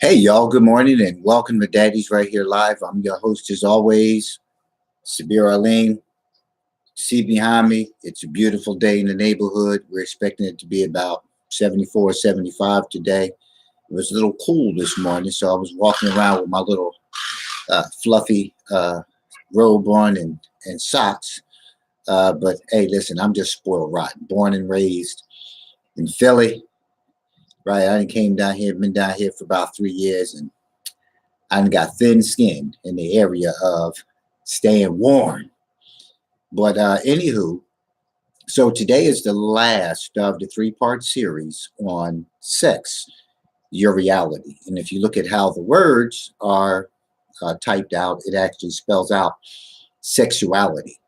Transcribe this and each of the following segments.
Hey, y'all, good morning and welcome to Daddy's Right Here Live. I'm your host, as always, Sabir Aline. See behind me, it's a beautiful day in the neighborhood. We're expecting it to be about 74, 75 today. It was a little cool this morning, so I was walking around with my little fluffy robe on and socks. But hey, listen, I'm just spoiled rotten. Born and raised in Philly, right? I came down here, been down here for about 3 years, and I done got thin skinned in the area of staying warm. But anywho, so today is the last of the three-part series on sex, your reality. And if you look at how the words are typed out, it actually spells out sexuality.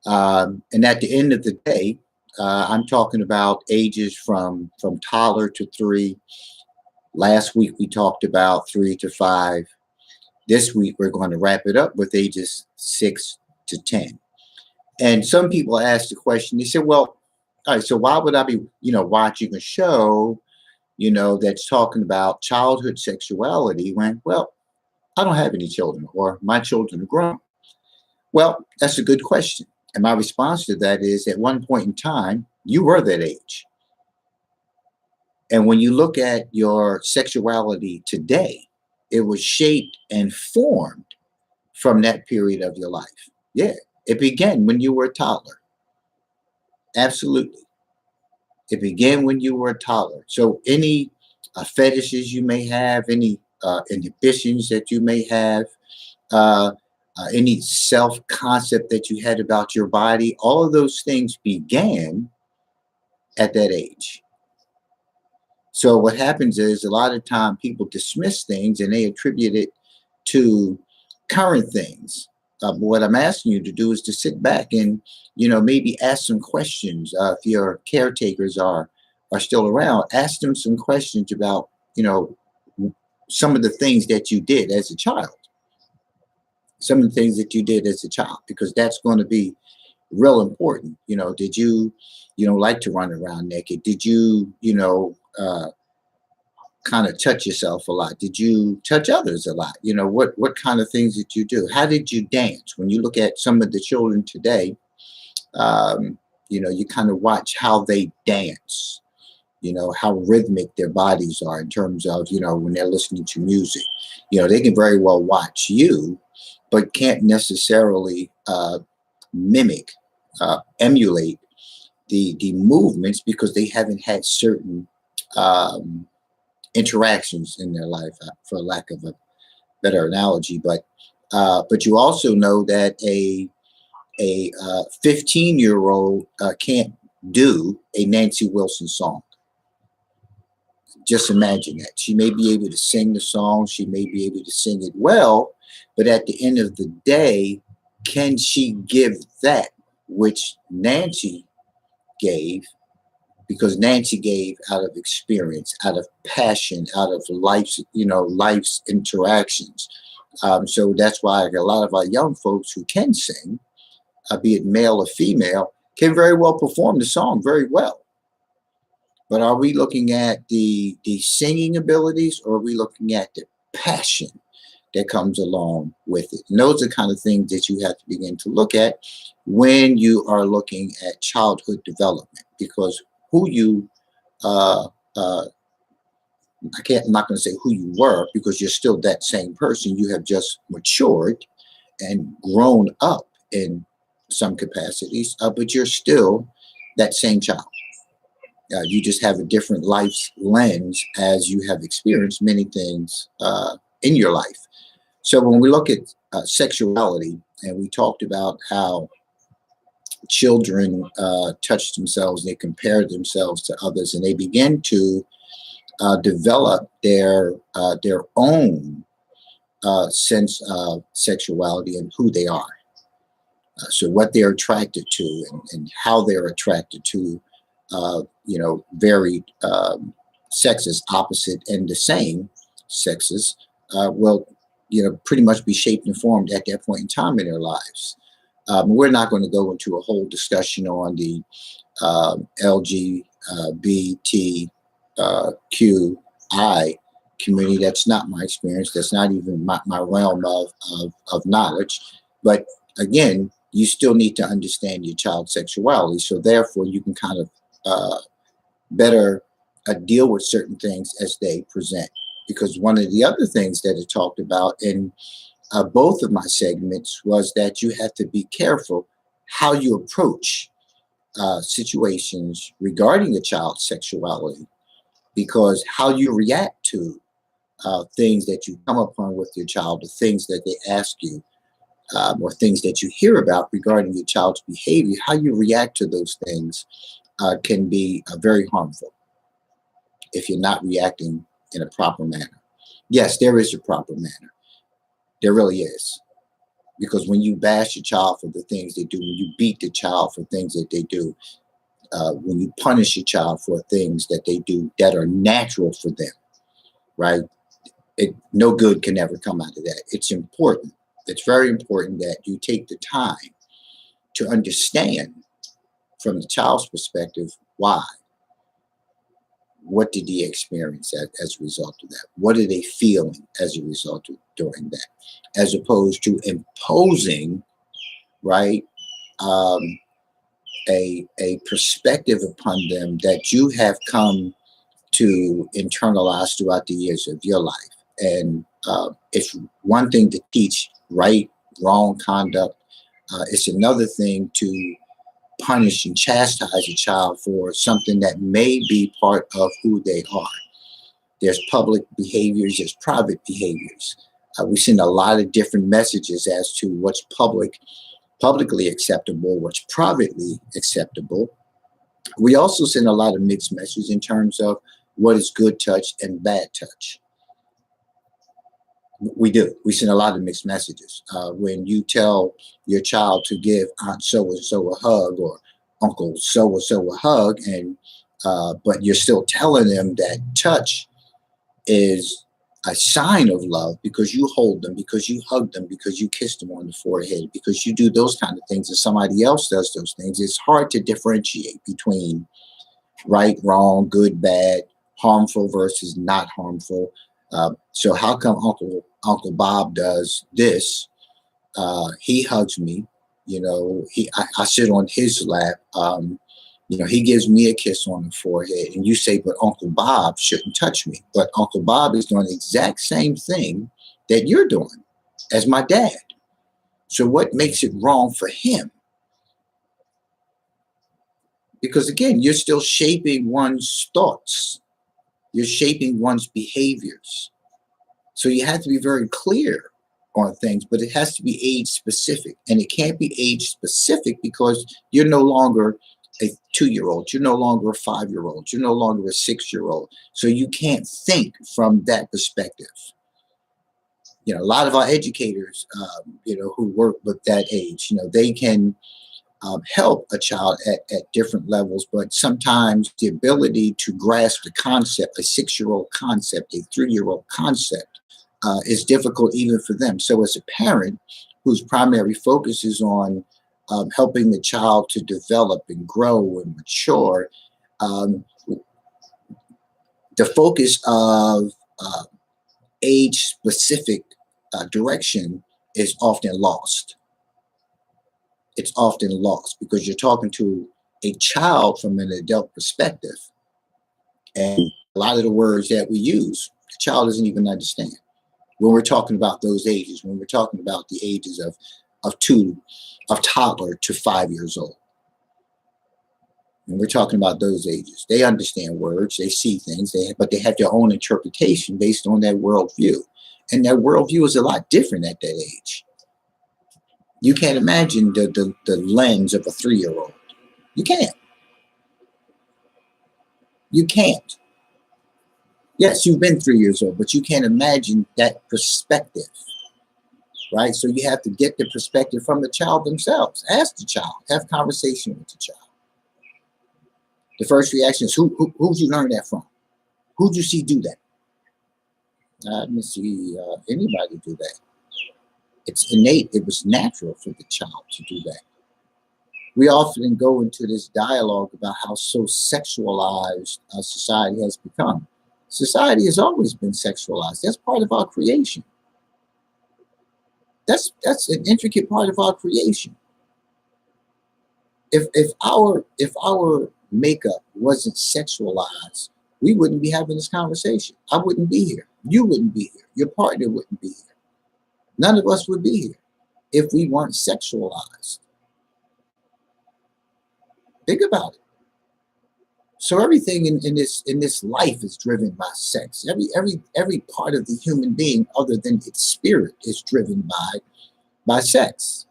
And at the end of the day, I'm talking about ages from toddler to 3. Last week we talked about 3 to 5. This week we're going to wrap it up with ages 6 to 10. And some people ask the question, they say, well, all right, so why would I be, watching a show, that's talking about childhood sexuality when, well, I don't have any children or my children are grown? Well, that's a good question. And my response to that is at one point in time, you were that age. And when you look at your sexuality today, it was shaped and formed from that period of your life. Yeah, it began when you were a toddler. Absolutely. It began when you were a toddler. So any fetishes you may have, any inhibitions that you may have, any self-concept that you had about your body, all of those things began at that age. So what happens is a lot of time people dismiss things and they attribute it to current things. But what I'm asking you to do is to sit back and, maybe ask some questions. If your caretakers are still around, ask them some questions about, some of the things that you did as a child. Some of the things that you did as a child, because that's going to be real important. Did you, like to run around naked? Did you, kind of touch yourself a lot? Did you touch others a lot? What kind of things did you do? How did you dance? When you look at some of the children today, you kind of watch how they dance, how rhythmic their bodies are in terms of, when they're listening to music. They can very well watch you, but can't necessarily mimic, emulate the movements because they haven't had certain interactions in their life, for lack of a better analogy. But you also know that a 15-year-old can't do a Nancy Wilson song. Just imagine that. She may be able to sing the song, she may be able to sing it well, but at the end of the day, can she give that which Nancy gave? Because Nancy gave out of experience, out of passion, out of life's interactions. So that's why a lot of our young folks who can sing, be it male or female, can very well perform the song very well. But are we looking at the singing abilities, or are we looking at the passion that comes along with it? And those are the kind of things that you have to begin to look at when you are looking at childhood development, because who you, I'm not going to say who you were, because you're still that same person. You have just matured and grown up in some capacities, but you're still that same child. You just have a different life's lens as you have experienced many things in your life. So when we look at sexuality, and we talked about how children touch themselves, they compare themselves to others, and they begin to develop their own sense of sexuality and who they are. So what they're attracted to and how they're attracted to, varied sexes, opposite and the same sexes, will, pretty much be shaped and formed at that point in time in their lives. We're not going to go into a whole discussion on the LGBTQI community, that's not my experience. That's not even my realm of knowledge. But again, you still need to understand your child's sexuality. So therefore, you can kind of better deal with certain things as they present. Because one of the other things that it talked about in both of my segments was that you have to be careful how you approach situations regarding a child's sexuality, because how you react to things that you come upon with your child, the things that they ask you, or things that you hear about regarding your child's behavior, how you react to those things can be very harmful if you're not reacting in a proper manner. Yes, there is a proper manner. There really is. Because when you bash your child for the things they do, when you beat the child for things that they do, when you punish your child for things that they do that are natural for them, right? No good can ever come out of that. It's important. It's very important that you take the time to understand from the child's perspective why. What did he experience as a result of that? What are they feeling as a result of doing that? As opposed to imposing, right, a perspective upon them that you have come to internalize throughout the years of your life. And it's one thing to teach right, wrong conduct. It's another thing to punish and chastise a child for something that may be part of who they are. There's public behaviors, there's private behaviors. We send a lot of different messages as to what's publicly acceptable, what's privately acceptable. We also send a lot of mixed messages in terms of what is good touch and bad touch. We do. We send a lot of mixed messages. When you tell your child to give Aunt so-and-so a hug or Uncle so-and-so a hug, and but you're still telling them that touch is a sign of love because you hold them, because you hug them, because you kiss them on the forehead, because you do those kind of things, and somebody else does those things. It's hard to differentiate between right, wrong, good, bad, harmful versus not harmful. So how come Uncle Bob does this? He hugs me, I sit on his lap. He gives me a kiss on the forehead, and you say, but Uncle Bob shouldn't touch me. But Uncle Bob is doing the exact same thing that you're doing as my dad. So what makes it wrong for him? Because again, you're still shaping one's thoughts. You're shaping one's behaviors. So you have to be very clear on things, but it has to be age specific. And it can't be age specific because you're no longer a 2-year-old. You're no longer a 5-year-old. You're no longer a 6-year-old. So you can't think from that perspective. A lot of our educators, who work with that age, they can help a child at different levels, but sometimes the ability to grasp the concept, a 6-year-old concept, a 3-year-old concept, is difficult even for them. So as a parent whose primary focus is on helping the child to develop and grow and mature, the focus of age-specific direction is often lost. It's often lost because you're talking to a child from an adult perspective. And a lot of the words that we use, the child doesn't even understand. When we're talking about those ages, when we're talking about the ages of toddler to 5 years old. When we're talking about those ages, they understand words, they see things, but they have their own interpretation based on their worldview. And their worldview is a lot different at that age. You can't imagine the lens of a 3-year-old. You can't. You can't. Yes, you've been 3 years old, but you can't imagine that perspective, right? So you have to get the perspective from the child themselves. Ask the child. Have conversation with the child. The first reaction is, who'd you learn that from? Who'd you see do that? I didn't see anybody do that. It's innate. It was natural for the child to do that. We often go into this dialogue about how so sexualized society has become. Society has always been sexualized. That's part of our creation. That's an intricate part of our creation. If our makeup wasn't sexualized, we wouldn't be having this conversation. I wouldn't be here. You wouldn't be here. Your partner wouldn't be here. None of us would be here if we weren't sexualized. Think about it. So everything in this life is driven by sex. Every part of the human being, other than its spirit, is driven by sex.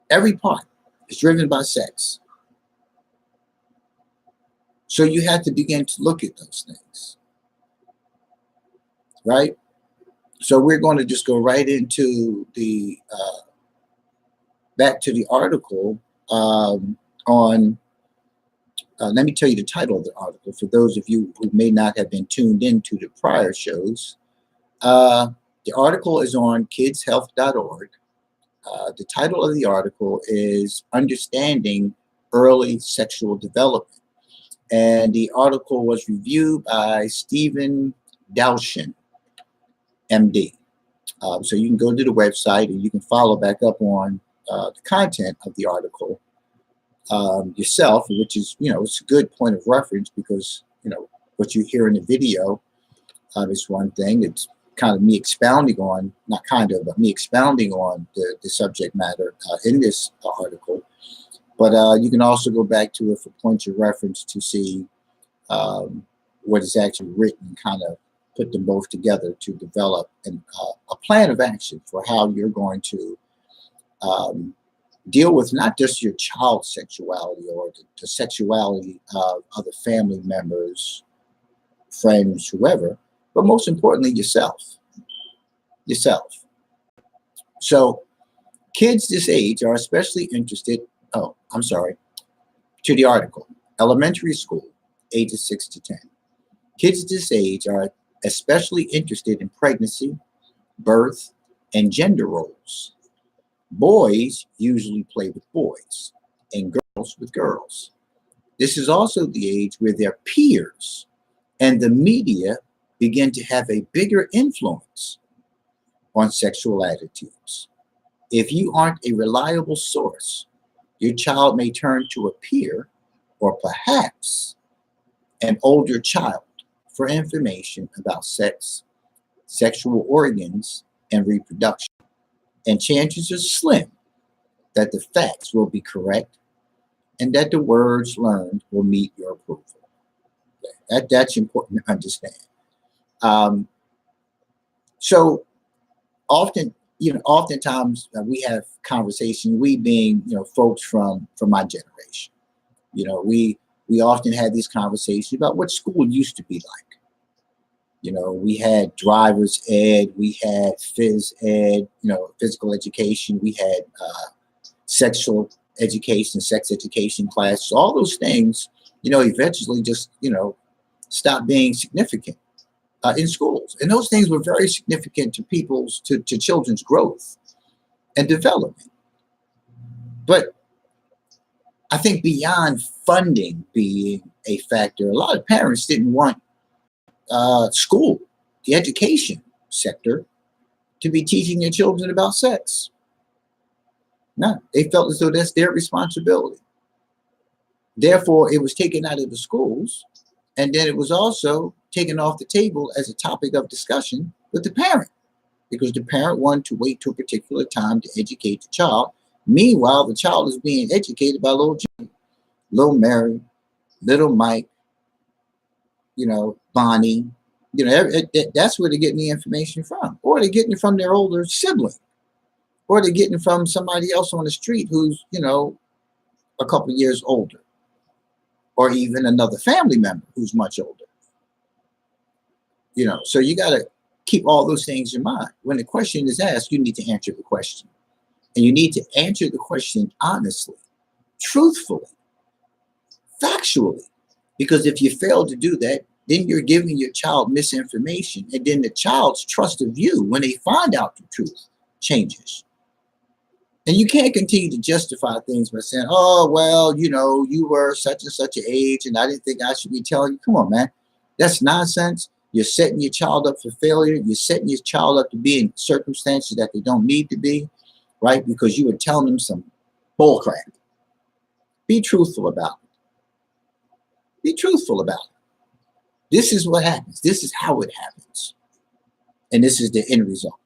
Every part is driven by sex. So you have to begin to look at those things, right? So we're going to just go right into the back to the article on. Let me tell you the title of the article for those of you who may not have been tuned into the prior shows. The article is on kidshealth.org. The title of the article is Understanding Early Sexual Development. And the article was reviewed by Stephen Dowshen, MD. So you can go to the website and you can follow back up on the content of the article yourself, which is, it's a good point of reference because, what you hear in the video is one thing. It's kind of me expounding on, not kind of, but me expounding on the subject matter in this article. But you can also go back to it for points of reference to see what is actually written, kind of put them both together to develop a plan of action for how you're going to deal with not just your child's sexuality or the sexuality of other family members, friends, whoever, but most importantly, yourself. So kids this age are especially interested, to the article, elementary school, ages 6 to 10. Kids this age are especially interested in pregnancy, birth, and gender roles. Boys usually play with boys and girls with girls. This is also the age where their peers and the media begin to have a bigger influence on sexual attitudes. If you aren't a reliable source, your child may turn to a peer or perhaps an older child for information about sex, sexual organs, and reproduction. And chances are slim that the facts will be correct and that the words learned will meet your approval. That's important to understand. So oftentimes we have conversation, we being, folks from my generation, we often had these conversations about what school used to be like. We had driver's ed, we had phys ed, physical education, we had sexual education, sex education classes, all those things, eventually just, stopped being significant in schools. And those things were very significant to children's growth and development. But I think beyond funding being a factor, a lot of parents didn't want school, the education sector, to be teaching their children about sex. No, they felt as though that's their responsibility. Therefore, it was taken out of the schools, and then it was also taken off the table as a topic of discussion with the parent, because the parent wanted to wait to a particular time to educate the child. Meanwhile, the child is being educated by little Jimmy, little Mary, little Mike, Bonnie. That's where they're getting the information from, or they're getting it from their older sibling, or they're getting it from somebody else on the street who's, a couple of years older, or even another family member who's much older. So you got to keep all those things in mind. When the question is asked, you need to answer the question, and you need to answer the question honestly, truthfully, factually, because if you fail to do that, then you're giving your child misinformation, and then the child's trust of you when they find out the truth changes. And you can't continue to justify things by saying, oh, well, you know, you were such and such an age and I didn't think I should be telling you. Come on, man. That's nonsense. You're setting your child up for failure. You're setting your child up to be in circumstances that they don't need to be, right? Because you were telling them some bull crap. Be truthful about it. Be truthful about it. This is what happens. This is how it happens. And this is the end result.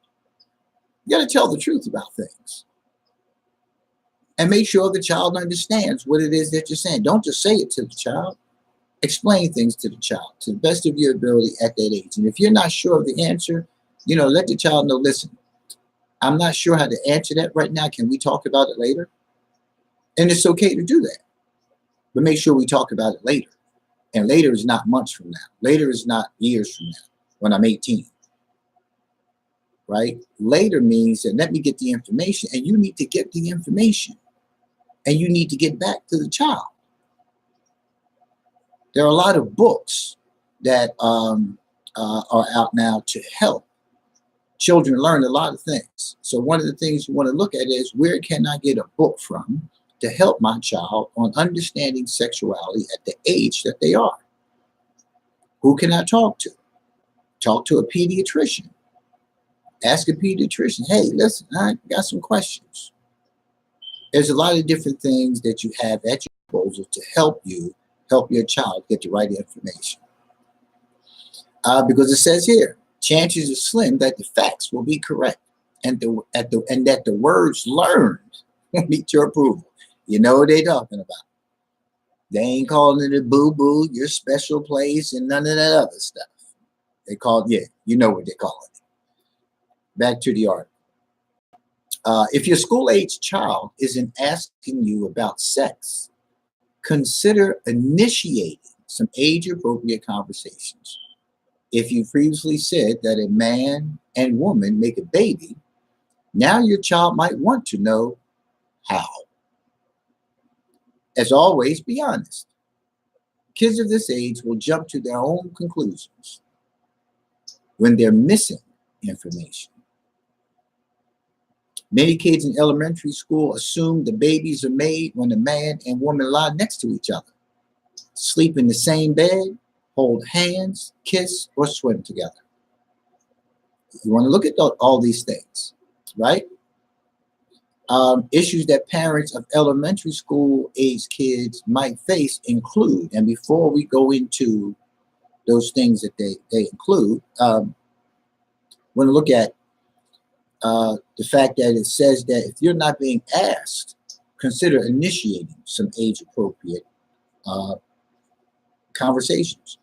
You got to tell the truth about things. And make sure the child understands what it is that you're saying. Don't just say it to the child. Explain things to the child to the best of your ability at that age. And if you're not sure of the answer, you know, let the child know, listen, I'm not sure how to answer that right now. Can we talk about it later? And it's okay to do that. But make sure we talk about it later. And later is not months from now. Later is not years from now when I'm 18. Right? Later means that let me get the information, and you need to get the information. And you need to get back to the child. There are a lot of books that are out now to help children learn a lot of things. So one of the things you want to look at is, where can I get a book from to help my child on understanding sexuality at the age that they are? Who can I talk to? Talk to a pediatrician. Ask a pediatrician, hey, listen, I got some questions. There's a lot of different things that you have at your disposal to help your child get the right information. Because it says here, chances are slim that the facts will be correct and that the words learned will meet your approval. You know what they're talking about. They ain't calling it a boo-boo, your special place, and none of that other stuff. They call it, yeah, you know what they call it. Back to the article. If your school-age child isn't asking you about sex, consider initiating some age-appropriate conversations. If you previously said that a man and woman make a baby, now your child might want to know how. As always, be honest. Kids of this age will jump to their own conclusions when they're missing information. Many kids in elementary school assume the babies are made when a man and woman lie next to each other, sleep in the same bed, hold hands, kiss, or swim together. You want to look at all these things, right? Issues that parents of elementary school age kids might face include, and before we go into those things that they include, want to look at the fact that it says that if you're not being asked, consider initiating some age-appropriate conversations.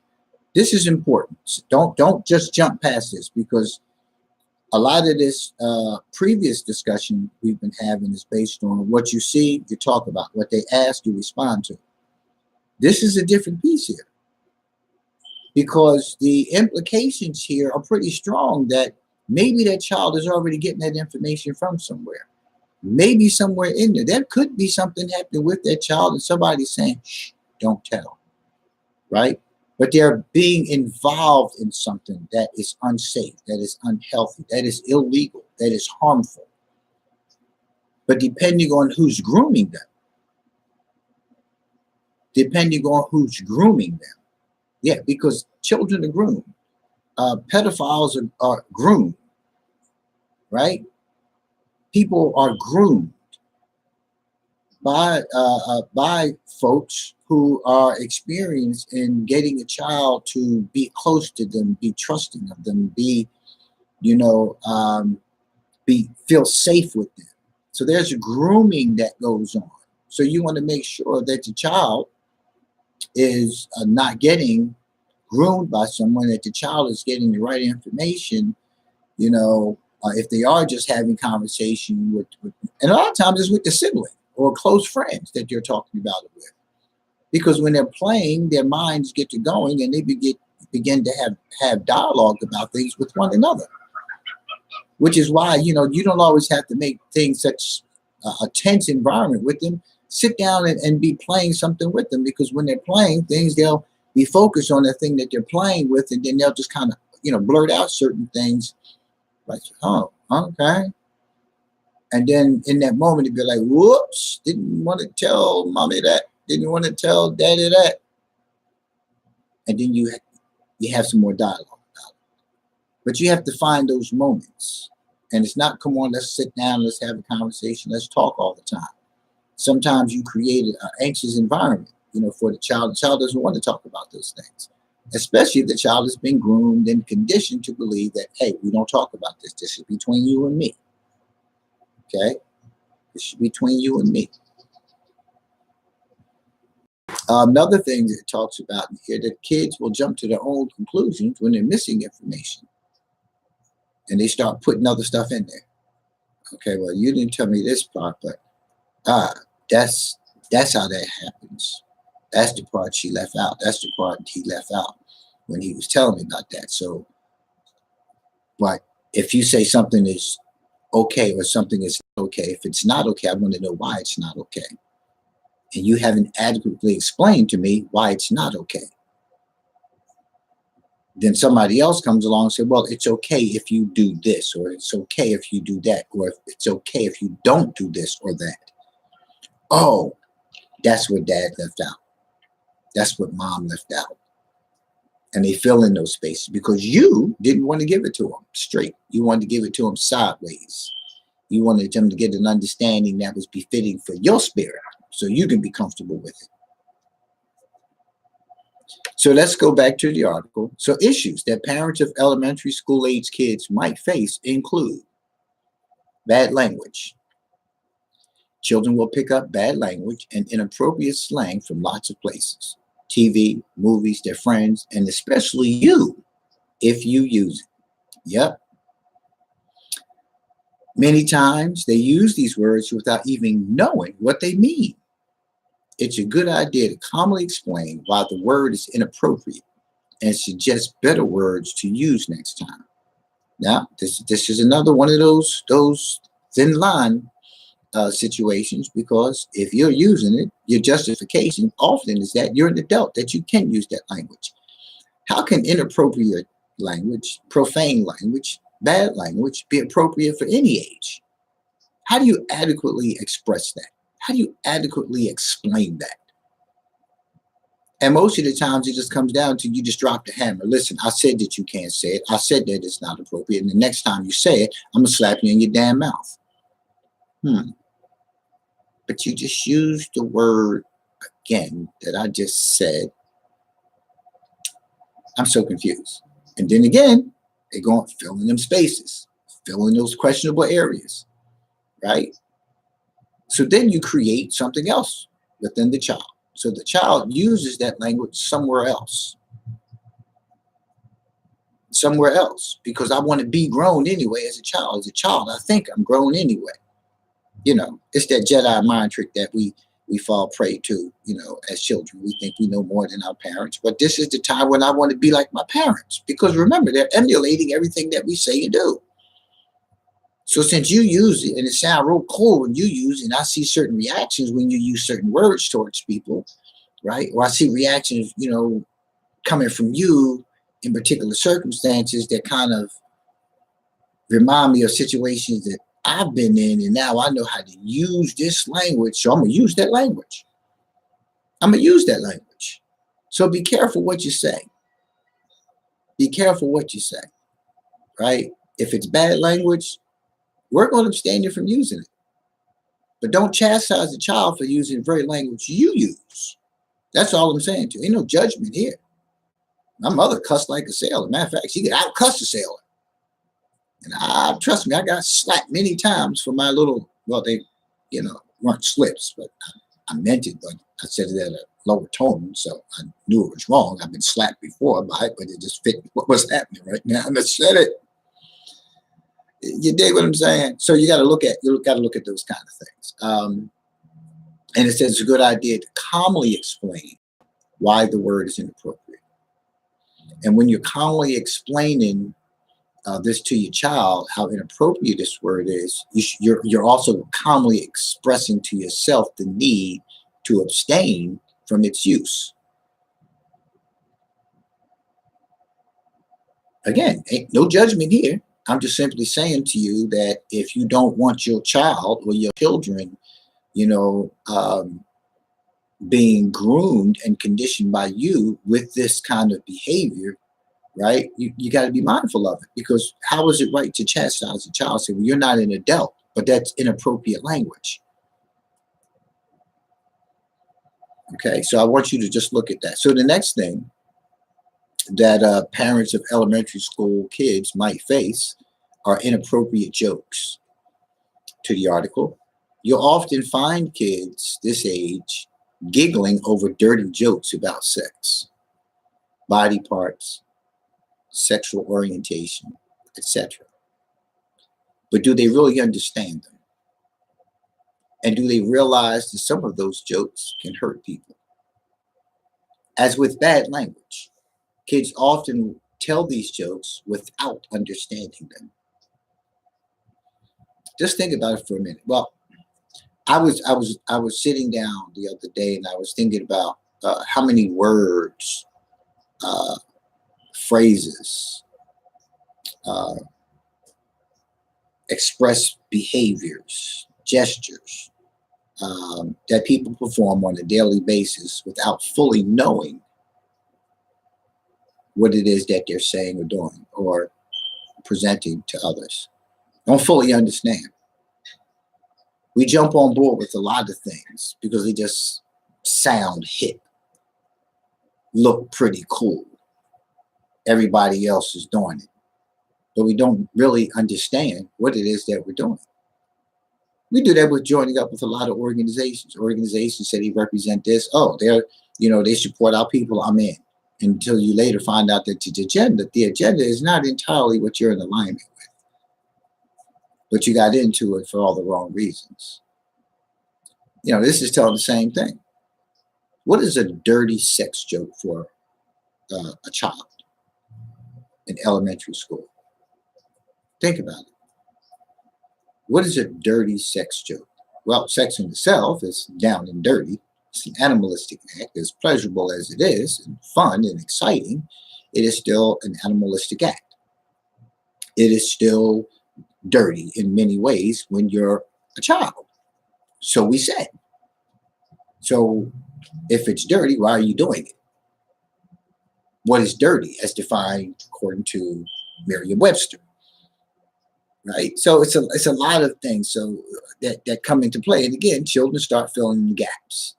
This is important. Don't just jump past this, because a lot of this previous discussion we've been having is based on what you see, you talk about. What they ask, you respond to. This is a different piece here, because the implications here are pretty strong that maybe that child is already getting that information from somewhere. Maybe somewhere in there. There could be something happening with that child and somebody saying, shh, don't tell, right? But they're being involved in something that is unsafe, that is unhealthy, that is illegal, that is harmful. But depending on who's grooming them, yeah, because children are groomed. Pedophiles are groomed, right? People are groomed by folks who are experienced in getting a child to be close to them, be trusting of them, feel safe with them. So there's a grooming that goes on. So you want to make sure that the child is not getting groomed by someone, that the child is getting the right information, if they are just having conversation with, and a lot of times it's with the sibling or close friends that you're talking about it with. Because when they're playing, their minds get to going and they begin to have dialogue about things with one another. Which is why, you don't always have to make things such a tense environment with them. Sit down and be playing something with them, because when they're playing things, they'll be focused on the thing that they're playing with, and then they'll just kind of, blurt out certain things like, oh, okay. And then in that moment, it'd be like, whoops, didn't want to tell mommy that, didn't want to tell daddy that. And then you have some more dialogue about it. But you have to find those moments. And it's not, come on, let's sit down, let's have a conversation, let's talk all the time. Sometimes you create an anxious environment, for the child. The child doesn't want to talk about those things, especially if the child has been groomed and conditioned to believe that, hey, we don't talk about this. This is between you and me. Okay? This is between you and me. Another thing that it talks about here, that kids will jump to their own conclusions when they're missing information. And they start putting other stuff in there. Okay, well, you didn't tell me this part, but that's how that happens. That's the part she left out. That's the part he left out when he was telling me about that. So, but if you say something is okay or something is okay, if it's not okay, I want to know why it's not okay. And you haven't adequately explained to me why it's not okay. Then somebody else comes along and says, well, it's okay if you do this, or it's okay if you do that, or it's okay if you don't do this or that. Oh, that's what dad left out. That's what mom left out. And they fill in those spaces because you didn't want to give it to them straight. You wanted to give it to them sideways. You wanted them to get an understanding that was befitting for your spirit so you can be comfortable with it. So let's go back to the article. So issues that parents of elementary school age kids might face include bad language. Children will pick up bad language and inappropriate slang from lots of places. TV, movies, their friends, and especially you, if you use it. Yep. Many times they use these words without even knowing what they mean. It's a good idea to calmly explain why the word is inappropriate and suggest better words to use next time. Now, this is another one of those thin line situations, because if you're using it, your justification often is that you're an adult, that you can use that language. How can inappropriate language, profane language, bad language be appropriate for any age? How do you adequately express that? How do you adequately explain that? And most of the times it just comes down to, you just drop the hammer. Listen, I said that you can't say it. I said that it's not appropriate. And the next time you say it, I'm going to slap you in your damn mouth. But you just used the word again that I just said. I'm so confused. And then again, they go and fill in them spaces, fill in those questionable areas, right? So then you create something else within the child. So the child uses that language somewhere else. Somewhere else, because I want to be grown anyway as a child. As a child, I think I'm grown anyway. It's that Jedi mind trick that we fall prey to, as children. We think we know more than our parents. But this is the time when I want to be like my parents. Because remember, they're emulating everything that we say and do. So since you use it, and it sounds real cool when you use it, and I see certain reactions when you use certain words towards people, right? Or I see reactions, coming from you in particular circumstances that kind of remind me of situations that I've been in, and now I know how to use this language, so I'm going to use that language. I'm going to use that language. So be careful what you say. Be careful what you say, right? If it's bad language, we're going to abstain you from using it. But don't chastise the child for using the very language you use. That's all I'm saying to you. Ain't no judgment here. My mother cussed like a sailor. Matter of fact, she could out-cuss a sailor. And trust me, I got slapped many times for my little, well, they, weren't slips, but I meant it, but I said it at a lower tone, so I knew it was wrong. I've been slapped before by it, but it just fit what was happening right now. And I said it. You dig what I'm saying? So you got to look at those kind of things. And it says it's a good idea to calmly explain why the word is inappropriate. And when you're calmly explaining this to your child, how inappropriate this word is, you're also calmly expressing to yourself the need to abstain from its use. Again, ain't no judgment here. I'm just simply saying to you that if you don't want your child or your children, you know, being groomed and conditioned by you with this kind of behavior, right? You got to be mindful of it, because how is it right to chastise a child? Say, well, you're not an adult, but that's inappropriate language. Okay, so I want you to just look at that. So the next thing that parents of elementary school kids might face are inappropriate jokes. To the article, you'll often find kids this age giggling over dirty jokes about sex, body parts, sexual orientation, etc. But do they really understand them? And do they realize that some of those jokes can hurt people? As with bad language, kids often tell these jokes without understanding them. Just think about it for a minute. Well, I was sitting down the other day and I was thinking about how many words, uh, phrases, uh, express behaviors, gestures that people perform on a daily basis without fully knowing what it is that they're saying or doing or presenting to others. Don't fully understand. We jump on board with a lot of things because they just sound hip, look pretty cool. Everybody else is doing it, but we don't really understand what it is that we're doing. We do that with joining up with a lot of organizations. Organizations say they represent this. Oh, they support our people. I'm in. Until you later find out that the agenda is not entirely what you're in alignment with, but you got into it for all the wrong reasons. This is telling the same thing. What is a dirty sex joke for a child in elementary school? Think about it. What is a dirty sex joke? Well, sex in itself is down and dirty. It's an animalistic act. As pleasurable as it is, and fun and exciting, it is still an animalistic act. It is still dirty in many ways when you're a child. So we said. So if it's dirty, why are you doing it? What is dirty as defined according to Merriam-Webster? Right? So it's a lot of things that come into play. And again, children start filling in the gaps.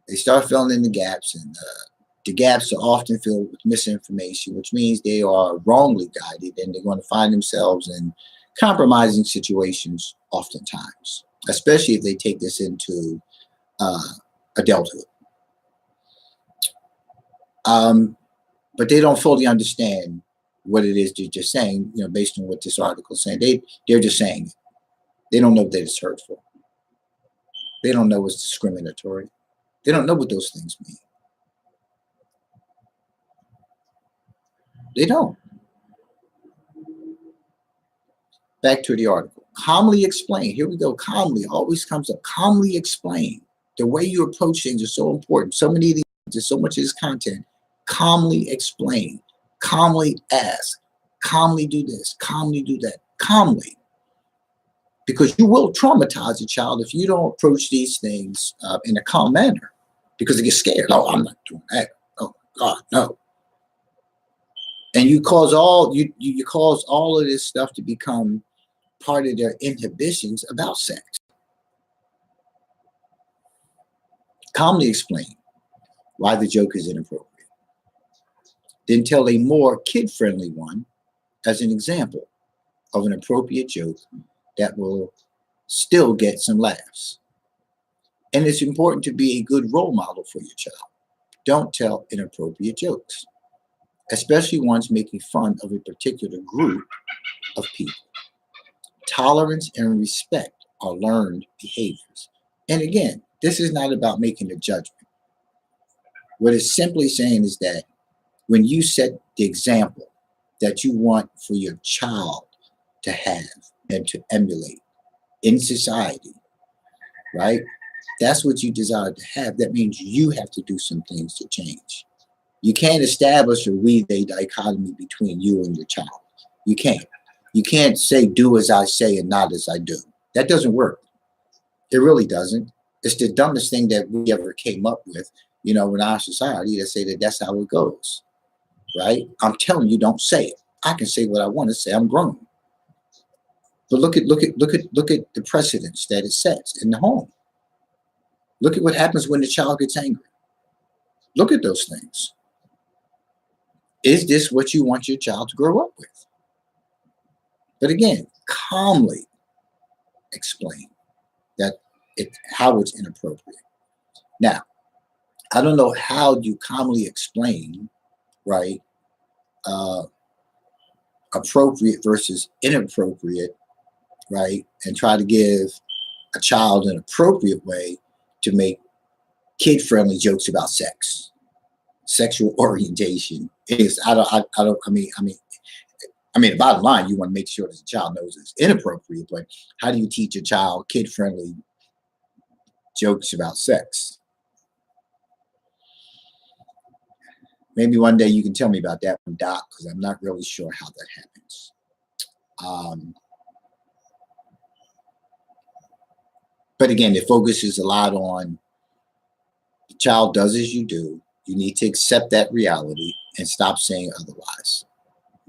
They start filling in the gaps, and the gaps are often filled with misinformation, which means they are wrongly guided, and they're going to find themselves in compromising situations oftentimes, especially if they take this into adulthood. But they don't fully understand what it is they're just saying, based on what this article is saying. They're just saying it. They don't know that it's hurtful. They don't know it's discriminatory. They don't know what those things mean. They don't. Back to the article. Calmly explain. Here we go. Calmly always comes up. Calmly explain. The way you approach things is so important. So many of these, there's so much of this content. Calmly explain. Calmly ask. Calmly do this. Calmly do that. Calmly. Because you will traumatize a child if you don't approach these things in a calm manner. Because they get scared. Oh, I'm not doing that. Oh God, no. And you cause all of this stuff to become part of their inhibitions about sex. Calmly explain why the joke is inappropriate. Then tell a more kid-friendly one as an example of an appropriate joke that will still get some laughs. And it's important to be a good role model for your child. Don't tell inappropriate jokes, especially ones making fun of a particular group of people. Tolerance and respect are learned behaviors. And again, this is not about making a judgment. What it's simply saying is that when you set the example that you want for your child to have and to emulate in society, right? That's what you desire to have. That means you have to do some things to change. You can't establish a we-they dichotomy between you and your child. You can't. You can't say do as I say and not as I do. That doesn't work. It really doesn't. It's the dumbest thing that we ever came up with, in our society, to say that that's how it goes, right? I'm telling you, don't say it. I can say what I want to say. I'm grown. But look at the precedents that it sets in the home. Look at what happens when the child gets angry. Look at those things. Is this what you want your child to grow up with? But again, calmly explain how it's inappropriate. Now, I don't know how you calmly explain, right, appropriate versus inappropriate, right, and try to give a child an appropriate way to make kid-friendly jokes about sex, sexual orientation. The bottom line, you want to make sure that the child knows it's inappropriate, but how do you teach a child kid-friendly jokes about sex? Maybe one day you can tell me about that from Doc, because I'm not really sure how that happens. But again, it focuses a lot on the child does as you do. You need to accept that reality and stop saying otherwise.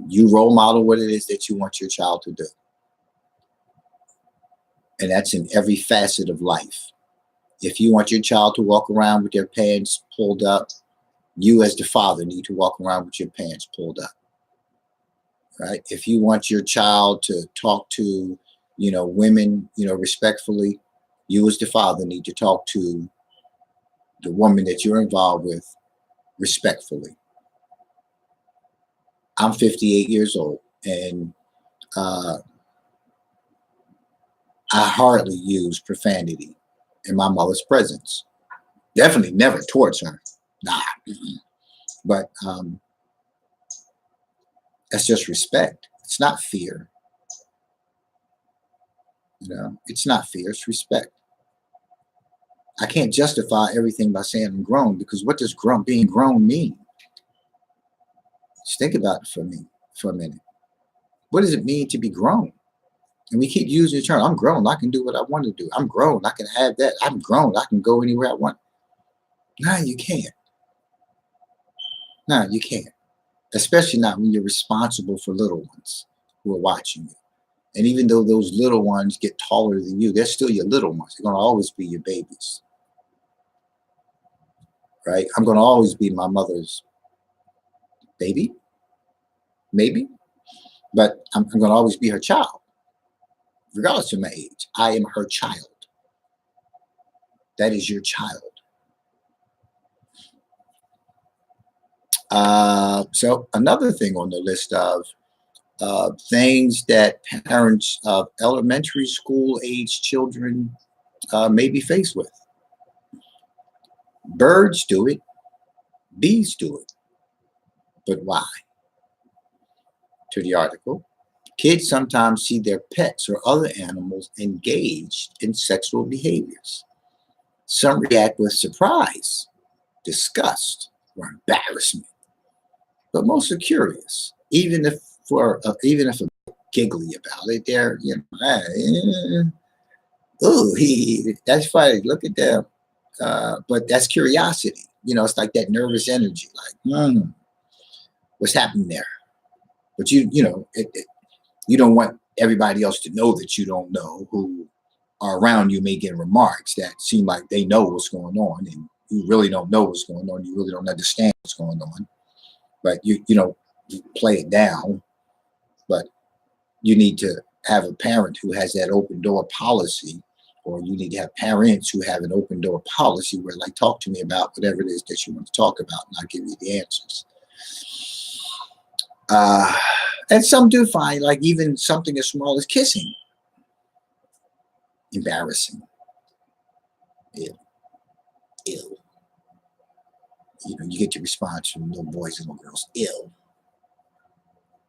You role model what it is that you want your child to do. And that's in every facet of life. If you want your child to walk around with their pants pulled up, you as the father need to walk around with your pants pulled up, right? If you want your child to talk to, women, respectfully, you as the father need to talk to the woman that you're involved with respectfully. I'm 58 years old, and I hardly use profanity in my mother's presence. Definitely never towards her. Nah. But that's just respect. It's not fear. It's not fear. It's respect. I can't justify everything by saying I'm grown, because what does being grown mean? Just think about it for a minute. What does it mean to be grown? And we keep using the term, I'm grown, I can do what I want to do. I'm grown, I can have that. I'm grown, I can go anywhere I want. No, you can't. No, you can't. Especially not when you're responsible for little ones who are watching you. And even though those little ones get taller than you, they're still your little ones. They're going to always be your babies. Right? I'm going to always be my mother's baby. Maybe. But I'm going to always be her child. Regardless of my age, I am her child. That is your child. So another thing on the list of things that parents of elementary school age children may be faced with. Birds do it. Bees do it. But why? To the article. Kids sometimes see their pets or other animals engaged in sexual behaviors. Some react with surprise, disgust, or embarrassment. But most are curious, even if giggly about it. They're, that's funny. Look at them. But that's curiosity. It's like that nervous energy, like, what's happening there? But you don't want everybody else to know that you don't know, who are around you making remarks that seem like they know what's going on, and you really don't know what's going on. You really don't understand what's going on. But you play it down. But you need to have a parent who has that open door policy, or you need to have parents who have an open door policy where, like, talk to me about whatever it is that you want to talk about, and I'll give you the answers. And some do find, like, even something as small as kissing embarrassing. Ew. You get the response from little boys and little girls. Ew.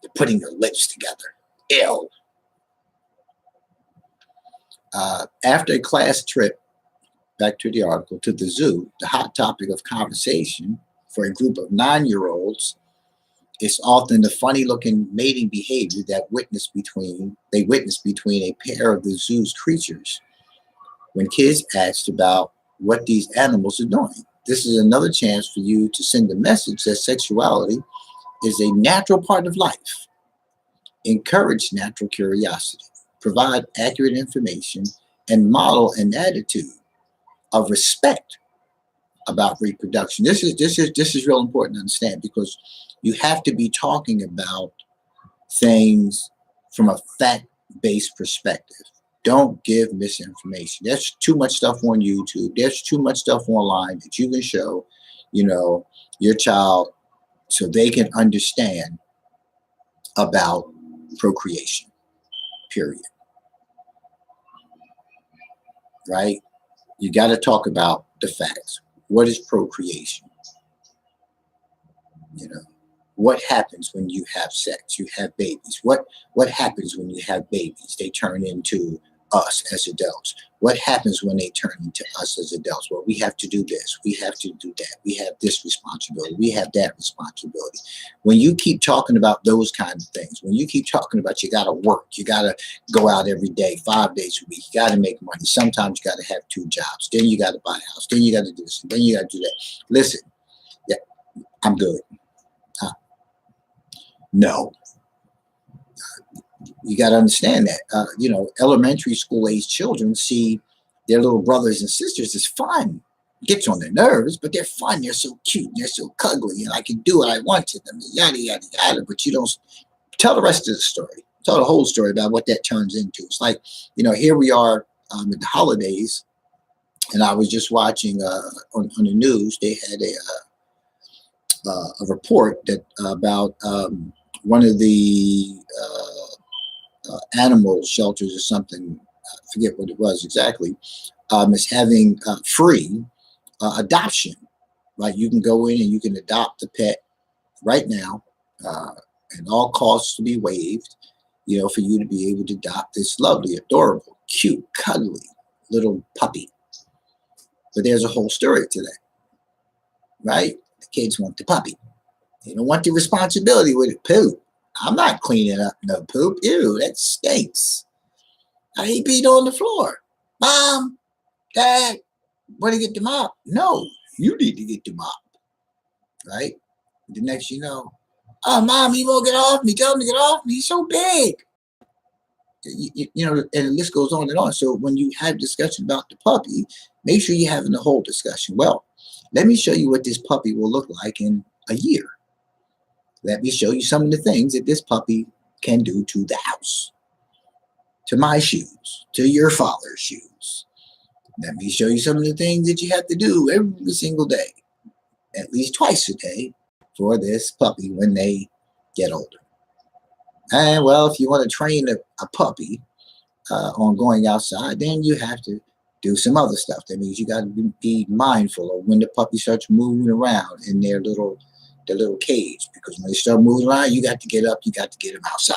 They're putting their lips together. Ew. After a class trip, back to the article, to the zoo, the hot topic of conversation for a group of 9-year-olds It's often the funny looking mating behavior that they witness between a pair of the zoo's creatures when kids asked about what these animals are doing. This is another chance for you to send a message that sexuality is a natural part of life. Encourage natural curiosity, provide accurate information, and model an attitude of respect about reproduction. This is real important to understand, because you have to be talking about things from a fact-based perspective. Don't give misinformation. There's too much stuff on YouTube. There's too much stuff online that you can show, your child, so they can understand about procreation, period. Right? You got to talk about the facts. What is procreation? What happens when you have sex? You have babies. What happens when you have babies? They turn into us as adults. What happens when they turn into us as adults? Well, we have to do this. We have to do that. We have this responsibility. We have that responsibility. When you keep talking about those kinds of things, when you keep talking about you got to work, you got to go out every day, 5 days a week, you got to make money. Sometimes you got to have 2 jobs. Then you got to buy a house. Then you got to do this. Then you got to do that. Listen, yeah, I'm good. No. You got to understand that, elementary school age children see their little brothers and sisters as fun. It gets on their nerves, but they're fun. They're so cute. They're so cuddly, and I can do what I want to them. Yada, yada, yada. But you don't tell the rest of the story. Tell the whole story about what that turns into. It's like, here we are at the holidays, and I was just watching on the news. They had a report that about one of the animal shelters or something, I forget what it was exactly, is having free adoption. Right, you can go in and you can adopt the pet right now, and all costs to be waived. For you to be able to adopt this lovely, adorable, cute, cuddly little puppy. But there's a whole story to that, right? The kids want the puppy. They don't want the responsibility with it. Poop. I'm not cleaning up no poop. Ew, that stinks. He peed on the floor. Mom, Dad, want to get the mop? No, you need to get the mop. Right? The next oh, Mom, he won't get off me. Tell him to get off me. He's so big. And the list goes on and on. So when you have discussion about the puppy, make sure you're having the whole discussion. Well, let me show you what this puppy will look like in a year. Let me show you some of the things that this puppy can do to the house, to my shoes, to your father's shoes. Let me show you some of the things that you have to do every single day, at least twice a day, for this puppy when they get older. And well, if you want to train a puppy on going outside, then you have to do some other stuff. That means you got to be mindful of when the puppy starts moving around in their little cage, because when they start moving around, you got to get up, you got to get them outside,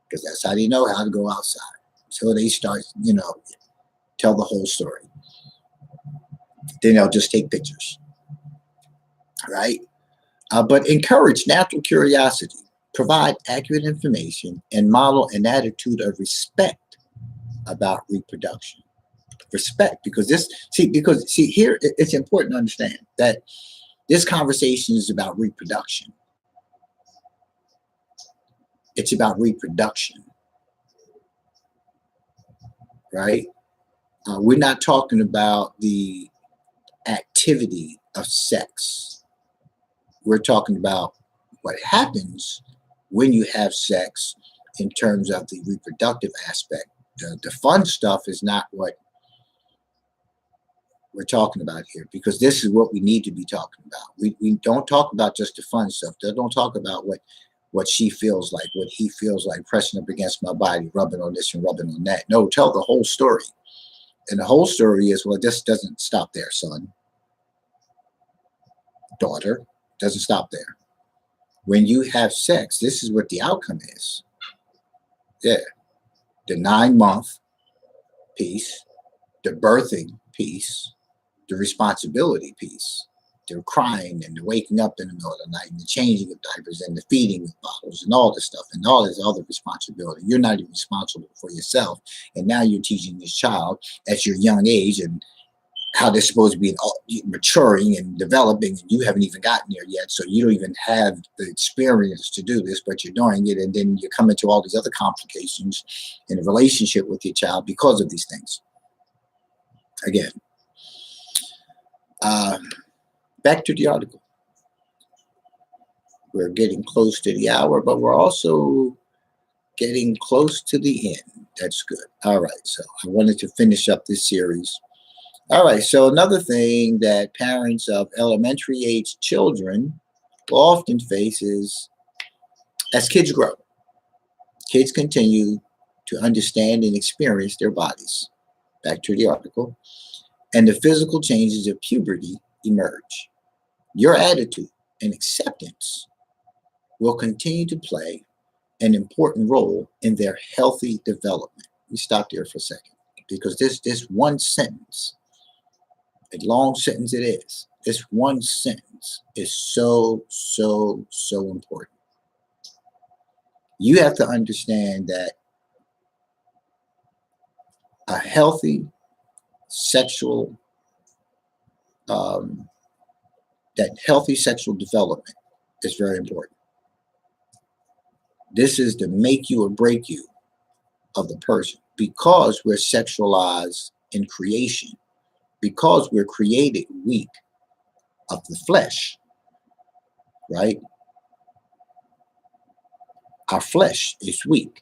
because that's how they know how to go outside. So they start, tell the whole story. Then they'll just take pictures, right? But encourage natural curiosity, provide accurate information, and model an attitude of respect about reproduction. Respect, because here it's important to understand that this conversation is about reproduction. It's about reproduction, right? We're not talking about the activity of sex. We're talking about what happens when you have sex in terms of the reproductive aspect. The fun stuff is not what we're talking about here, because this is what we need to be talking about. We don't talk about just the fun stuff. Don't talk about what she feels like, what he feels like, pressing up against my body, rubbing on this and rubbing on that. No, tell the whole story. And the whole story is, well, this doesn't stop there, son, daughter. Doesn't stop there. When you have sex, this is what the outcome is. Yeah. The 9-month piece, the birthing piece, the responsibility piece, they're crying and they're waking up in the middle of the night and the changing of diapers and the feeding of bottles and all this stuff and all this other responsibility. You're not even responsible for yourself. And now you're teaching this child at your young age and how they're supposed to be maturing and developing, and you haven't even gotten there yet. So you don't even have the experience to do this, but you're doing it. And then you come into all these other complications in a relationship with your child because of these things. Again, back to the article. We're getting close to the hour, but we're also getting close to the end. That's good. All right. So I wanted to finish up this series. All right, so another thing that parents of elementary age children will often face is as kids grow, kids continue to understand and experience their bodies. Back to the article. And the physical changes of puberty emerge. Your attitude and acceptance will continue to play an important role in their healthy development. Let me stop there for a second, because this one sentence, a long sentence it is. This one sentence is so important. You have to understand that a healthy sexual, healthy sexual development is very important. This is the make you or break you of the person, because we're sexualized in creation, because we're created weak of the flesh, right? Our flesh is weak.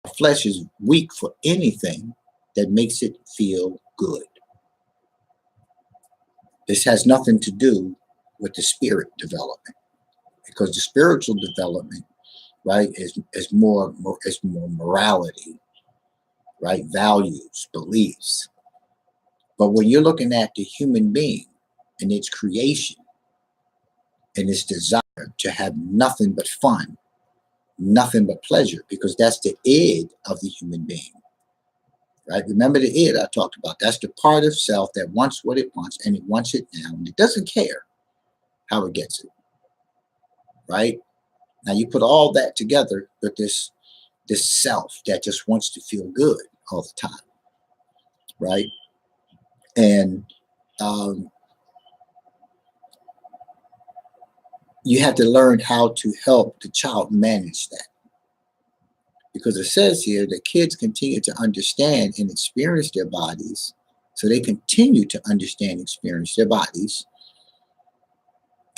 Our flesh is weak for anything that makes it feel good. This has nothing to do with the spirit development, because the spiritual development, right, is more morality, right, values, beliefs. But when you're looking at the human being and its creation and its desire to have nothing but fun, nothing but pleasure, because that's the id of the human being, right? Remember the id I talked about. That's the part of self that wants what it wants, and it wants it now, and it doesn't care how it gets it, right? Now you put all that together with this self that just wants to feel good all the time, right? And you have to learn how to help the child manage that. Because it says here that kids continue to understand and experience their bodies. So they continue to understand and experience their bodies.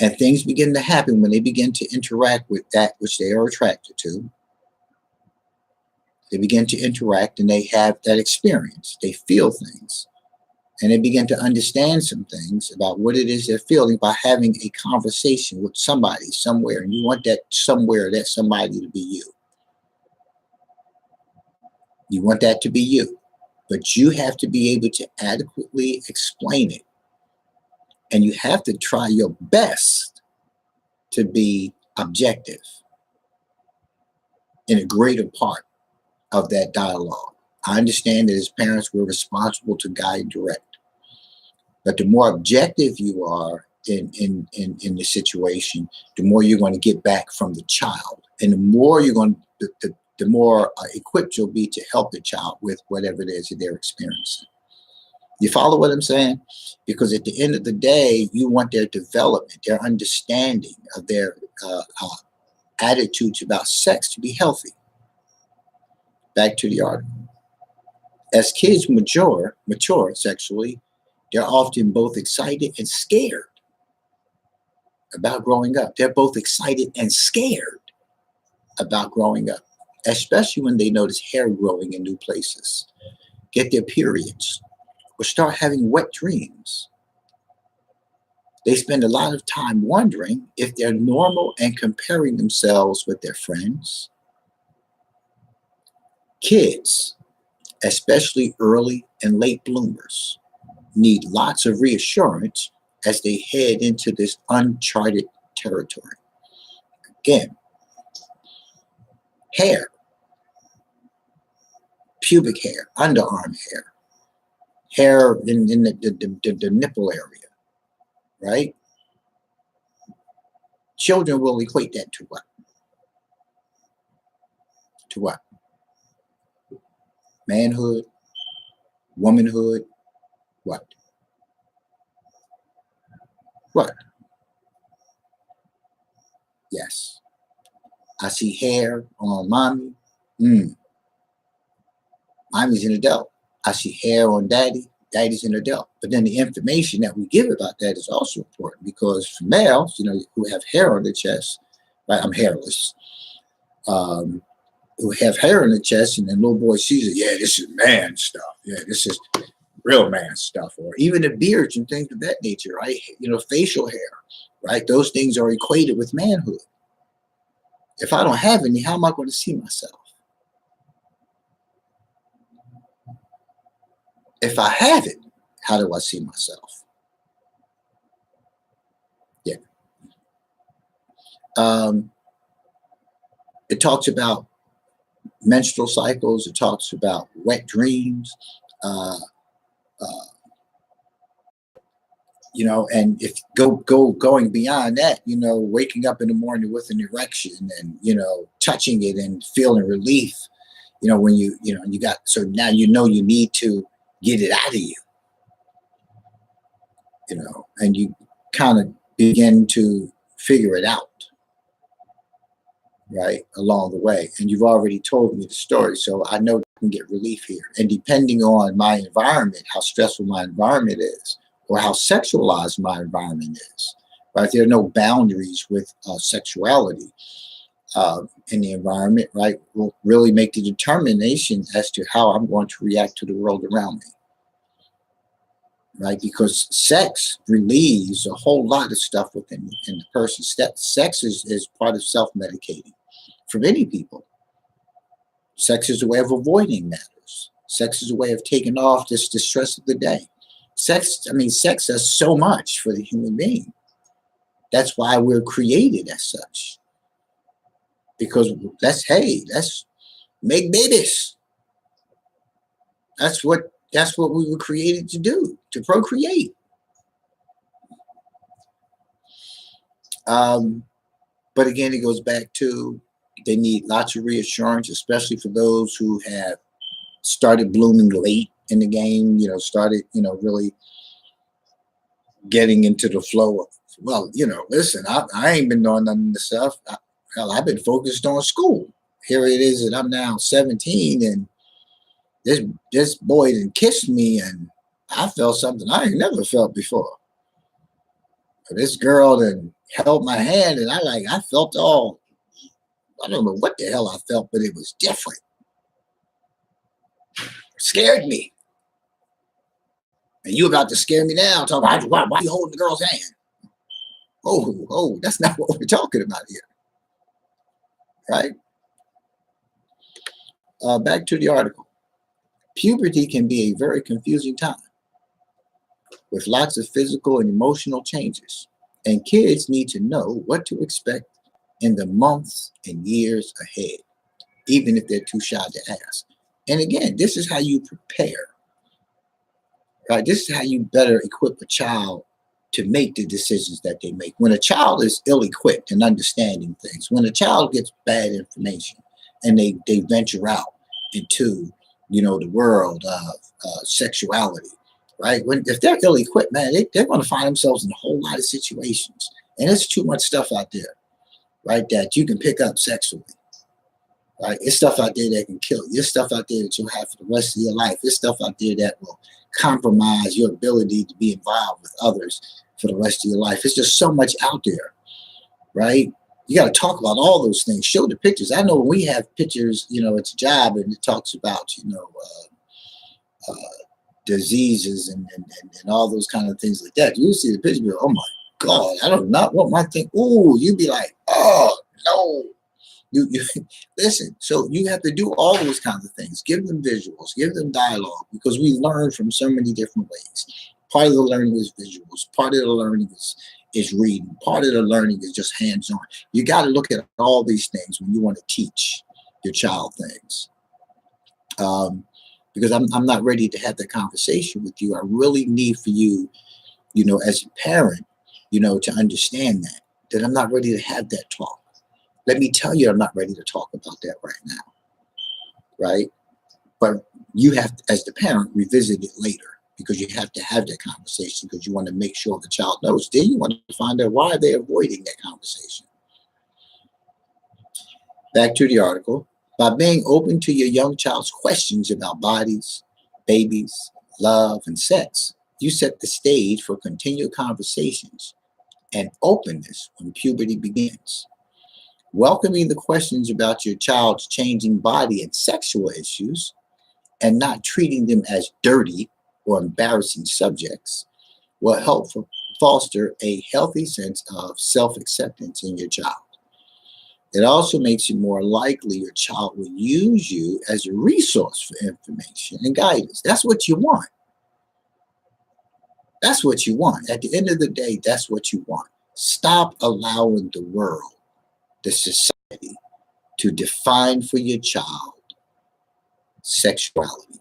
And things begin to happen when they begin to interact with that which they are attracted to. They begin to interact and they have that experience. They feel things. And they begin to understand some things about what it is they're feeling by having a conversation with somebody somewhere. And you want that somewhere, that somebody to be you. You want that to be you. But you have to be able to adequately explain it. And you have to try your best to be objective in a greater part of that dialogue. I understand that as parents, we're responsible to guide and direct. But the more objective you are in the situation, the more you're going to get back from the child. And the more you're going to, the more equipped you'll be to help the child with whatever it is that they're experiencing. You follow what I'm saying? Because at the end of the day, you want their development, their understanding of their attitudes about sex to be healthy. Back to the article. As kids mature sexually, they're often both excited and scared about growing up. They're both excited and scared about growing up, especially when they notice hair growing in new places, get their periods, or start having wet dreams. They spend a lot of time wondering if they're normal and comparing themselves with their friends. Kids, especially early and late bloomers, need lots of reassurance as they head into this uncharted territory. Again, hair, pubic hair, underarm hair in the nipple area, right? children will equate that to what? To what? Manhood, womanhood, what? What? Yes. I see hair on mommy. Mommy's an adult. I see hair on daddy. Daddy's an adult. But then the information that we give about that is also important, because for males, who have hair on their chest, right? I'm hairless. Who have hair on the chest, and then little boy sees it. Yeah, this is man stuff. Yeah, this is real man stuff. Or even the beards and things of that nature, right? Facial hair, right? Those things are equated with manhood. If I don't have any, how am I going to see myself? If I have it, how do I see myself? Yeah. It talks about menstrual cycles. It talks about wet dreams. And if going beyond that, waking up in the morning with an erection and, touching it and feeling relief, when you got, so now you need to get it out of you, and you kind of begin to figure it out, right, along the way. And you've already told me the story, so I know I can get relief here. And depending on my environment, how stressful my environment is, or how sexualized my environment is, right? There are no boundaries with sexuality in the environment, right? Will really make the determination as to how I'm going to react to the world around me, right? Because sex relieves a whole lot of stuff within the person. Sex is part of self-medicating for many people. Sex is a way of avoiding matters. Sex is a way of taking off the stress of the day. Sex does so much for the human being. That's why we're created as such. Because let's make babies. That's what we were created to do, to procreate. But again, it goes back to, they need lots of reassurance, especially for those who have started blooming late in the game, started, really getting into the flow of, well, listen, I ain't been doing none of this stuff. I've been focused on school. Here it is that I'm now 17, and this boy done kissed me, and I felt something I ain't never felt before. This girl then held my hand, and I felt all, I don't know what the hell I felt, but it was different. It scared me. And you about to scare me now, talking about why you holding the girl's hand? Oh, that's not what we're talking about here. Right? Back to the article. Puberty can be a very confusing time with lots of physical and emotional changes, and kids need to know what to expect in the months and years ahead, even if they're too shy to ask. And again, this is how you prepare, right? This is how you better equip a child to make the decisions that they make. When a child is ill-equipped in understanding things, when a child gets bad information and they venture out into, the world of sexuality, right? If they're ill-equipped, man, they're going to find themselves in a whole lot of situations. And there's too much stuff out there, right, that you can pick up sexually. Right? It's stuff out there that can kill you. There's stuff out there that you'll have for the rest of your life. There's stuff out there that will compromise your ability to be involved with others for the rest of your life. It's just so much out there, right? You got to talk about all those things. Show the pictures. I know when we have pictures, it's a job, and it talks about, diseases and all those kind of things like that. You see the picture, oh my God, I do not want my thing. Ooh, you'd be like, oh no. You listen, so you have to do all those kinds of things. Give them visuals, give them dialogue, because we learn from so many different ways. Part of the learning is visuals. Part of the learning is reading. Part of the learning is just hands-on. You got to look at all these things when you want to teach your child things. Because I'm not ready to have that conversation with you. I really need for you, as a parent, to understand then I'm not ready to have that talk. Let me tell you, I'm not ready to talk about that right now, right? But you have to, as the parent, revisit it later, because you have to have that conversation, because you want to make sure the child knows. Then you want to find out why they're avoiding that conversation. Back to the article. By being open to your young child's questions about bodies, babies, love, and sex, you set the stage for continued conversations and openness when puberty begins. Welcoming the questions about your child's changing body and sexual issues, and not treating them as dirty or embarrassing subjects, will help foster a healthy sense of self-acceptance in your child. It also makes it more likely your child will use you as a resource for information and guidance. That's what you want. That's what you want. At the end of the day, that's what you want. Stop allowing the world, the society, to define for your child sexuality,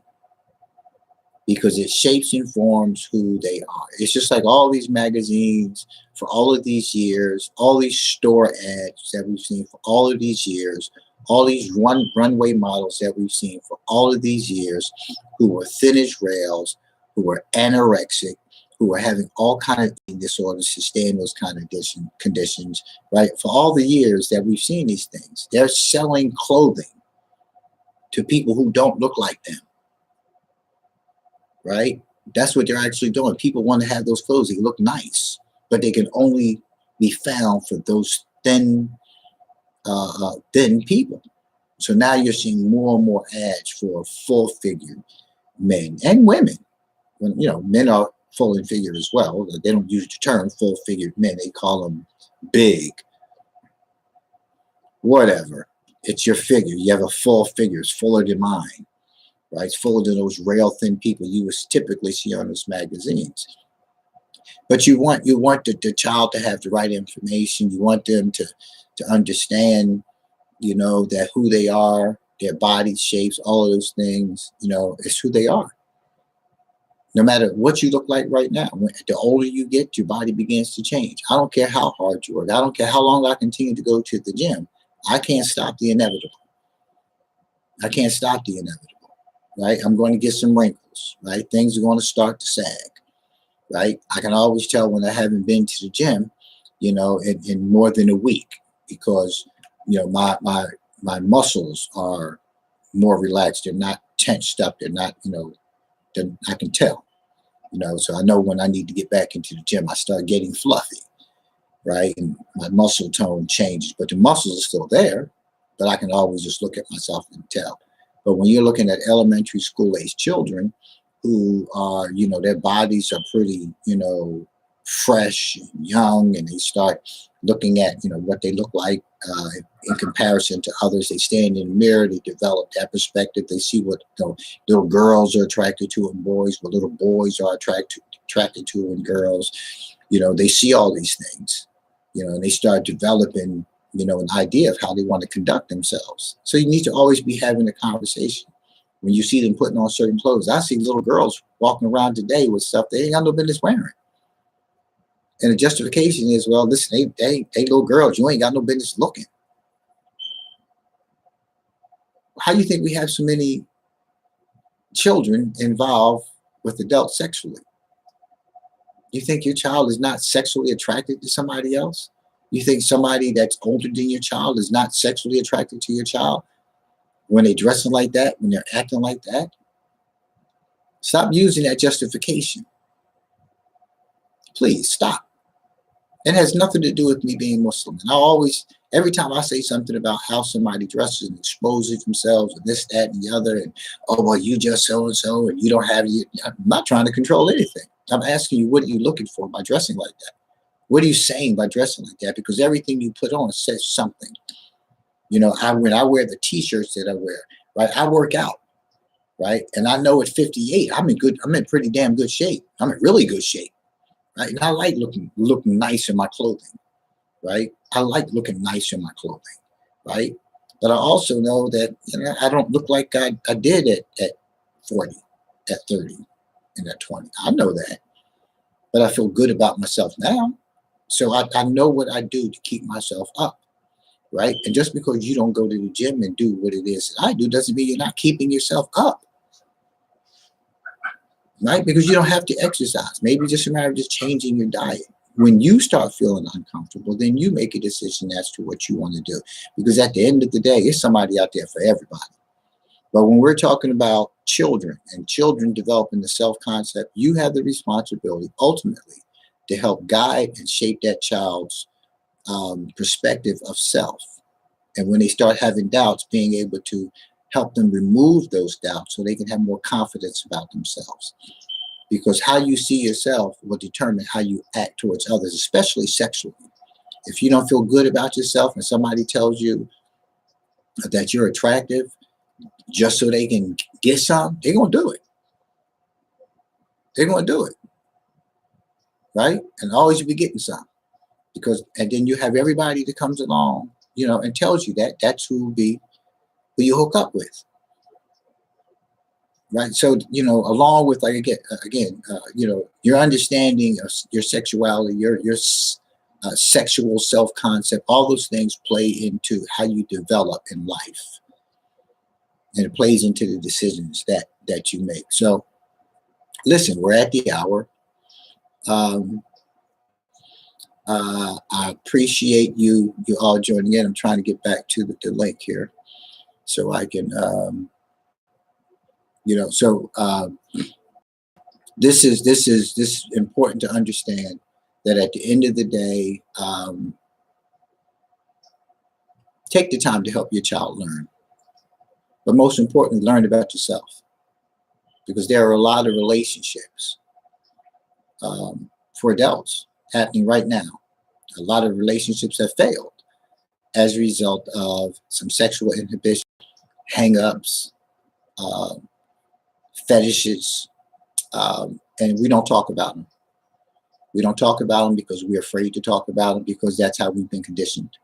because it shapes and forms who they are. It's just like all these magazines for all of these years, all these store ads that we've seen for all of these years, all these runway models that we've seen for all of these years, who were thin as rails, who were anorexic, who were having all kinds of eating disorders to stay in those kind of conditions, right? For all the years that we've seen these things, they're selling clothing to people who don't look like them. Right? That's what they're actually doing. People want to have those clothes. They look nice, but they can only be found for those thin people. So now you're seeing more and more ads for full-figured men and women. When, you know, men are full-figured as well. They don't use the term full-figured men. They call them big. Whatever. It's your figure. You have a full figure. It's fuller than mine. Right? It's fuller than those rail thin people you would typically see on those magazines. But you want the child to have the right information. You want them to understand, you know, that who they are, their body shapes, all of those things, you know, it's who they are. No matter what you look like right now, the older you get, your body begins to change. I don't care how hard you work. I don't care how long I continue to go to the gym. I can't stop the inevitable. I can't stop the inevitable. Right? I'm going to get some wrinkles, right? Things are going to start to sag, right? I can always tell when I haven't been to the gym, you know, in more than a week, because, you know, my muscles are more relaxed. They're not tensed up. They're not, you know, I can tell, you know, so I know when I need to get back into the gym, I start getting fluffy, right? And my muscle tone changes, but the muscles are still there, but I can always just look at myself and tell. But when you're looking at elementary school age children who are, you know, their bodies are pretty, you know, fresh and young, and they start looking at, you know, what they look like in comparison to others. They stand in the mirror, they develop that perspective. They see what, you know, little girls are attracted to in boys, what little boys are attracted to in girls. You know, they see all these things, you know, and they start developing, you know, an idea of how they want to conduct themselves. So you need to always be having a conversation. When you see them putting on certain clothes, I see little girls walking around today with stuff they ain't got no business wearing. And the justification is, well, listen, they little girls, you ain't got no business looking. How do you think we have so many children involved with adults sexually? You think your child is not sexually attracted to somebody else? You think somebody that's older than your child is not sexually attracted to your child when they're dressing like that, when they're acting like that? Stop using that justification. Please stop. It has nothing to do with me being Muslim. And I always, every time I say something about how somebody dresses and exposes themselves and this, that, and the other, and, oh, well, you just so-and-so and you don't have, I'm not trying to control anything. I'm asking you, what are you looking for by dressing like that? What are you saying by dressing like that? Because everything you put on says something. You know, when I wear the t-shirts that I wear, right? I work out, right? And I know at 58, I'm in pretty damn good shape. I'm in really good shape, right? And I like looking nice in my clothing, right? I like looking nice in my clothing, right? But I also know that, you know, I don't look like I did at 40, at 30, and at 20. I know that. But I feel good about myself now. So I know what I do to keep myself up, right? And just because you don't go to the gym and do what it is that I do doesn't mean you're not keeping yourself up, right? Because you don't have to exercise. Maybe just a matter of just changing your diet. When you start feeling uncomfortable, then you make a decision as to what you want to do. Because at the end of the day, it's somebody out there for everybody. But when we're talking about children and children developing the self-concept, you have the responsibility ultimately to help guide and shape that child's perspective of self. And when they start having doubts, being able to help them remove those doubts so they can have more confidence about themselves. Because how you see yourself will determine how you act towards others, especially sexually. If you don't feel good about yourself and somebody tells you that you're attractive just so they can get some, they're going to do it. They're going to do it, right? And always be getting some. And then you have everybody that comes along, and tells you that that's who you hook up with. Right. So, along with, like, again, your understanding of your sexuality, your sexual self-concept, all those things play into how you develop in life. And it plays into the decisions that you make. So, listen, we're at the hour. I appreciate you all joining in. I'm trying to get back to the link here so I can, this is important to understand that at the end of the day, take the time to help your child learn. But most importantly, learn about yourself. Because there are a lot of relationships for adults happening right now. A lot of relationships have failed as a result of some sexual inhibition, hang-ups, fetishes, and we don't talk about them. We don't talk about them because we're afraid to talk about them, because that's how we've been conditioned.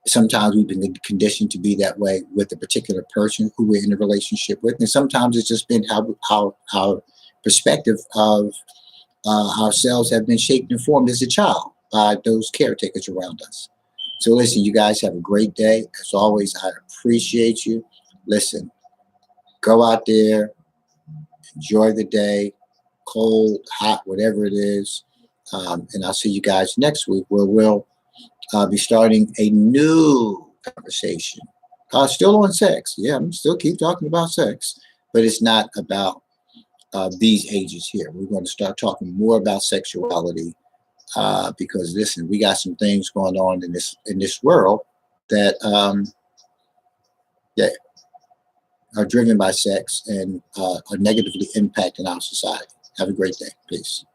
Sometimes we've been conditioned to be that way with a particular person who we're in a relationship with, and sometimes it's just been how our perspective of ourselves have been shaped and formed as a child by those caretakers around us. So listen, you guys have a great day. As always, I appreciate you. Listen, go out there, enjoy the day, cold, hot, whatever it is. And I'll see you guys next week, where we'll be starting a new conversation. Still on sex. Yeah, I'm still keep talking about sex, but it's not about these ages here. We're going to start talking more about sexuality because, listen, we got some things going on in this world that that are driven by sex and are negatively impacting our society. Have a great day. Peace.